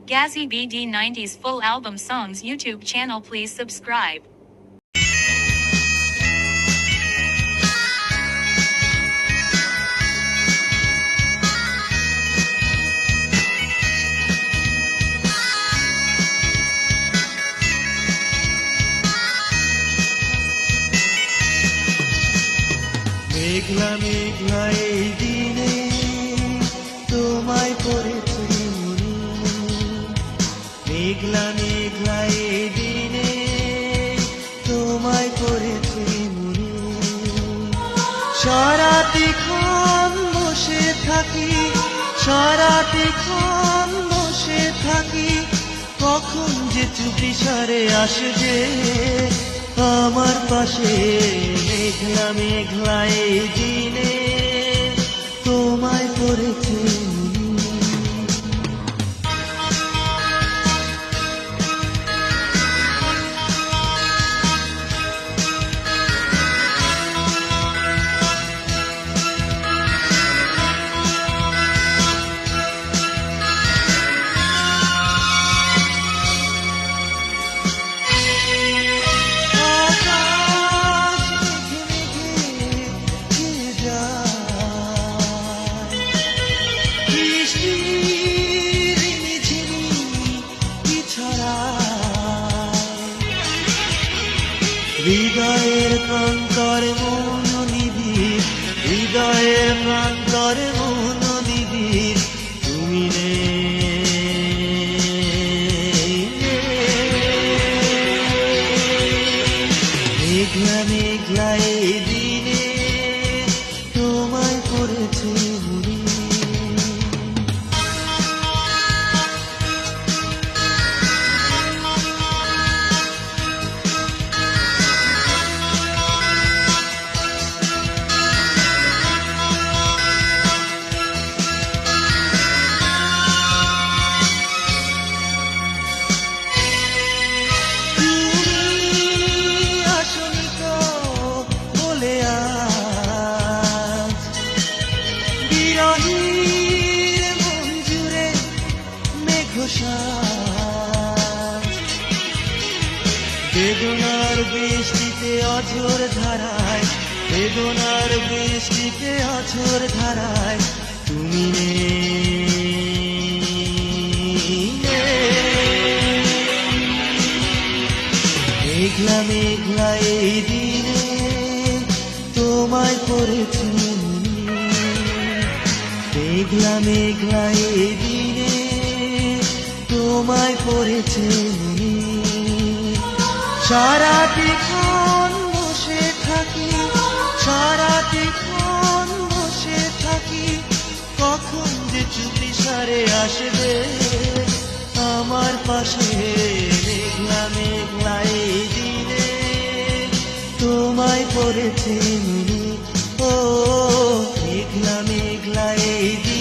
Gazzy BD 90s full album songs YouTube channel, please subscribe. মেঘলা মেঘলা এই দিনে তোমায় পড়েছে মনে, মেঘলা মেঘলা এই দিনে তোমায় পড়েছে মনে। সারাদিক্ষণ বসে থাকি, সারাদিক্ষণ বসে থাকি, কখন যে চুপিসারে আসবে আমার পাশে। মেঘলা মেঘলা এই দিনে তোমায় পড়েছে হৃদয়ের প্রান্তর মন নিবিড়, হৃদয়ের প্রান্তর মন নিবিড়, তুমি মেঘলা মেঘলা এই দিনে তোমায় পড়েছে মনে। বেদনার বৃষ্টিতে অঝোর ধারায়, বেদনার বৃষ্টিতে অঝোর ধারায়, তুমি মেঘলা মেঘলা এই দিনে তোমায় পড়েছে মনে, মেঘলা মেঘলা এই দিনে তোমায় পড়েছে মনে। সারাদিক্ষণ বসে থাকি, সারাদিক্ষণ বসে থাকি, কখন যে চুপিসারে আসবে আমার পাশে। মেঘলা মেঘলা এই দিনে তোমায় পড়েছে মনে, ও মেঘলা মেঘলা এই দিনে